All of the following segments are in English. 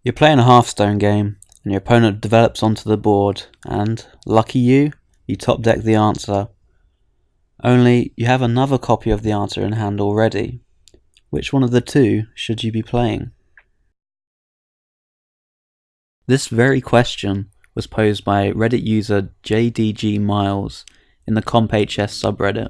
You're playing a Hearthstone game, and your opponent develops onto the board, and, lucky you top deck the answer. Only, you have another copy of the answer in hand already. Which one of the two should you be playing? This very question was posed by Reddit user JDG Miles in the CompHS subreddit.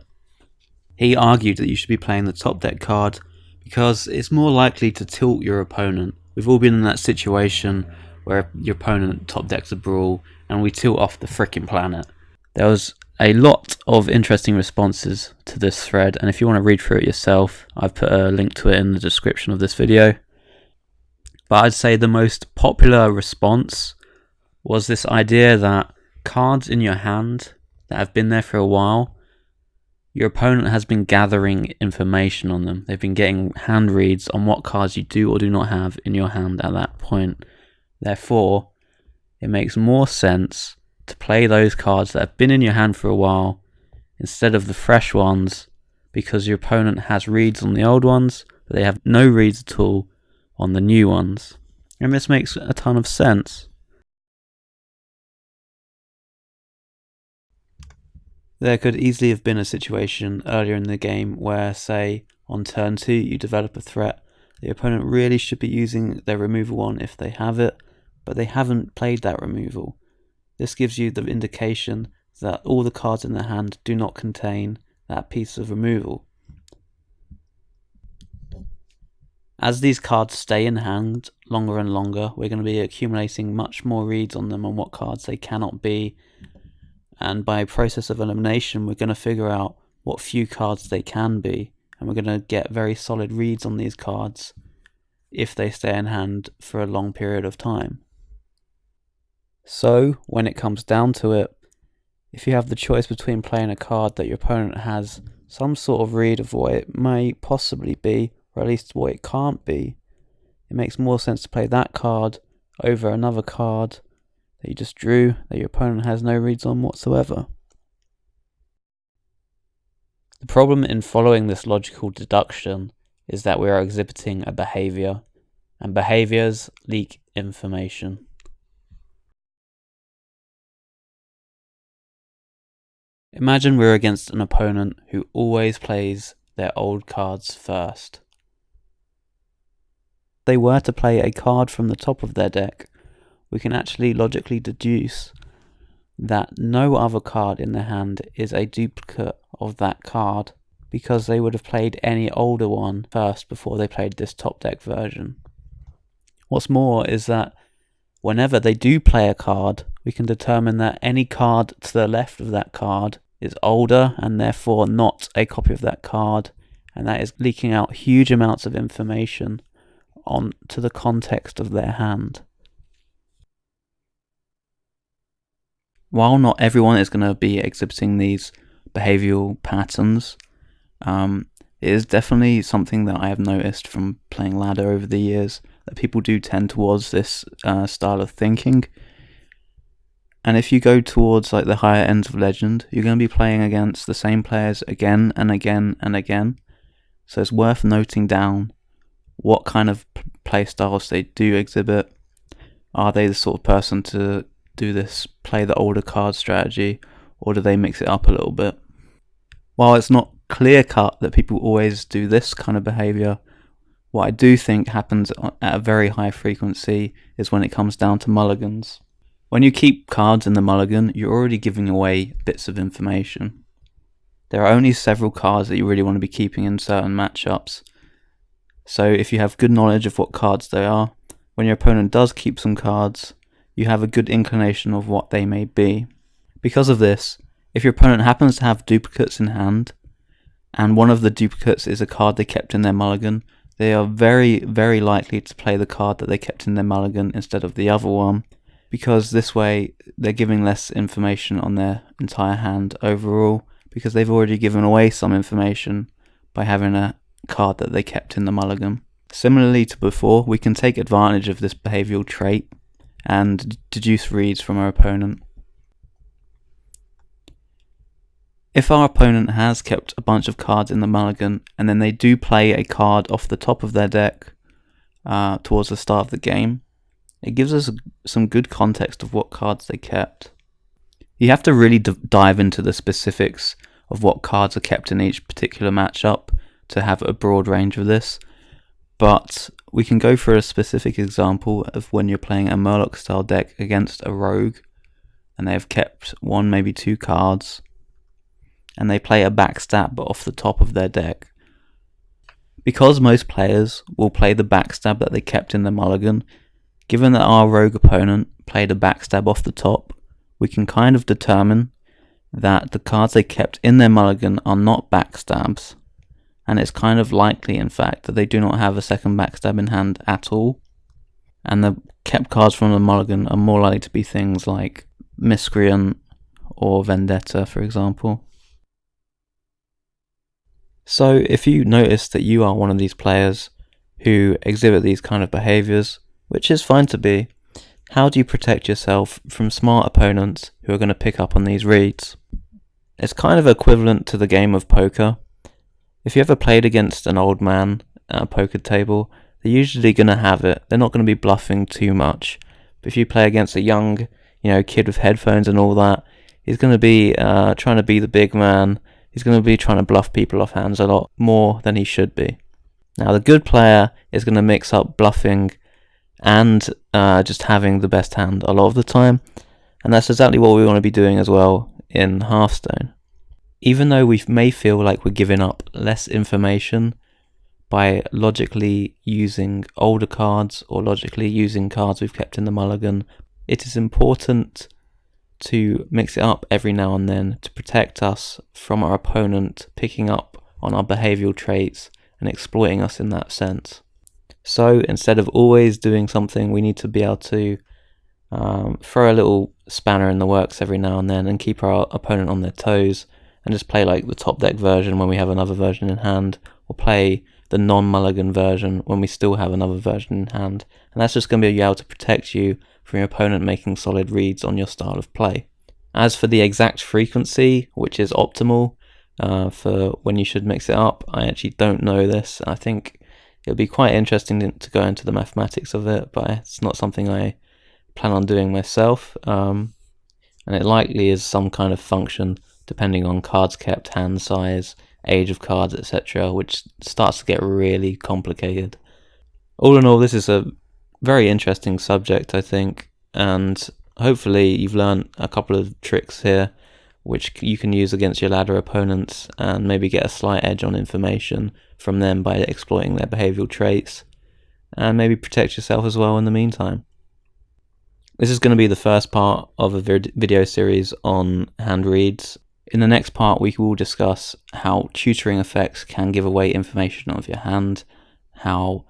He argued that you should be playing the top deck card because it's more likely to tilt your opponent. We've all been in that situation where your opponent top decks a brawl and we tilt off the frickin' planet. There was a lot of interesting responses to this thread, and if you want to read through it yourself, I've put a link to it in the description of this video. But I'd say the most popular response was this idea that cards in your hand that have been there for a while, your opponent has been gathering information on them. They've been getting hand reads on what cards you do or do not have in your hand at that point. Therefore, it makes more sense to play those cards that have been in your hand for a while instead of the fresh ones, because your opponent has reads on the old ones, but they have no reads at all on the new ones. And this makes a ton of sense. There could easily have been a situation earlier in the game where, say, on turn 2 you develop a threat. The opponent really should be using their removal one if they have it, but they haven't played that removal. This gives you the indication that all the cards in their hand do not contain that piece of removal. As these cards stay in hand longer and longer, we're going to be accumulating much more reads on them on what cards they cannot be, and by process of elimination we're going to figure out what few cards they can be, and we're going to get very solid reads on these cards if they stay in hand for a long period of time. So, when it comes down to it, if you have the choice between playing a card that your opponent has some sort of read of what it may possibly be, or at least what it can't be, it makes more sense to play that card over another card that you just drew that your opponent has no reads on whatsoever. The problem in following this logical deduction is that we are exhibiting a behaviour, and behaviours leak information. Imagine we're against an opponent who always plays their old cards first. If they were to play a card from the top of their deck, we can actually logically deduce that no other card in their hand is a duplicate of that card, because they would have played any older one first before they played this top deck version. What's more is that whenever they do play a card, we can determine that any card to the left of that card is older and therefore not a copy of that card, and that is leaking out huge amounts of information onto the context of their hand. While not everyone is going to be exhibiting these behavioural patterns, it is definitely something that I have noticed from playing ladder over the years, that people do tend towards this style of thinking. And if you go towards like the higher ends of Legend, you're going to be playing against the same players again and again and again. So it's worth noting down what kind of play styles they do exhibit. Are they the sort of person to do this, play the older card strategy, or do they mix it up a little bit? While it's not clear cut that people always do this kind of behaviour, what I do think happens at a very high frequency is when it comes down to mulligans. When you keep cards in the mulligan, you're already giving away bits of information. There are only several cards that you really want to be keeping in certain matchups. So if you have good knowledge of what cards they are, when your opponent does keep some cards, you have a good inclination of what they may be. Because of this, if your opponent happens to have duplicates in hand, and one of the duplicates is a card they kept in their mulligan, they are very, very likely to play the card that they kept in their mulligan instead of the other one, because this way they're giving less information on their entire hand overall, because they've already given away some information by having a card that they kept in the mulligan. Similarly to before, we can take advantage of this behavioural trait and deduce reads from our opponent. If our opponent has kept a bunch of cards in the mulligan and then they do play a card off the top of their deck towards the start of the game, It gives us some good context of what cards they kept. You have to really dive into the specifics of what cards are kept in each particular matchup to have a broad range of this, but we can go for a specific example of when you're playing a Murloc style deck against a rogue and they have kept one, maybe two cards, and they play a backstab off the top of their deck. Because most players will play the backstab that they kept in their mulligan, given that our rogue opponent played a backstab off the top, we can kind of determine that the cards they kept in their mulligan are not backstabs, and it's kind of likely, in fact, that they do not have a second backstab in hand at all, and the kept cards from the mulligan are more likely to be things like Miscreant or Vendetta, for example. So if you notice that you are one of these players who exhibit these kind of behaviours, which is fine to be, how do you protect yourself from smart opponents who are going to pick up on these reads? It's kind of equivalent to the game of poker. If you ever played against an old man at a poker table, they're usually going to have it. They're not going to be bluffing too much. But if you play against a young, kid with headphones and all that, he's going to be trying to be the big man. He's going to be trying to bluff people off hands a lot more than he should be. Now, the good player is going to mix up bluffing and just having the best hand a lot of the time, and that's exactly what we want to be doing as well in Hearthstone. Even though we may feel like we're giving up less information by logically using older cards or logically using cards we've kept in the mulligan, it is important to mix it up every now and then to protect us from our opponent picking up on our behavioural traits and exploiting us in that sense. So instead of always doing something, we need to be able to throw a little spanner in the works every now and then and keep our opponent on their toes, and just play like the top deck version when we have another version in hand, or play the non-mulligan version when we still have another version in hand. And that's just going to be able to protect you from your opponent making solid reads on your style of play. As for the exact frequency, which is optimal for when you should mix it up, I actually don't know this. I think it'll be quite interesting to go into the mathematics of it, but it's not something I plan on doing myself. And it likely is some kind of function depending on cards kept, hand size, age of cards, etc., which starts to get really complicated. All in all, this is a very interesting subject, I think, and hopefully you've learned a couple of tricks here which you can use against your ladder opponents and maybe get a slight edge on information from them by exploiting their behavioural traits, and maybe protect yourself as well in the meantime. This is going to be the first part of a video series on hand reads. In the next part, we will discuss how tutoring effects can give away information of your hand, how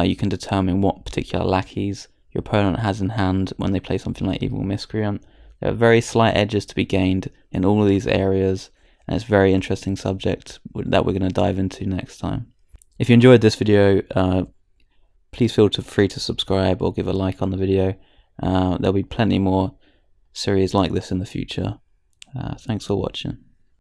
you can determine what particular lackeys your opponent has in hand when they play something like Evil Miscreant. There are very slight edges to be gained in all of these areas, and it's a very interesting subject that we're going to dive into next time. If you enjoyed this video, please feel free to subscribe or give a like on the video. There'll be plenty more series like this in the future. Thanks for watching.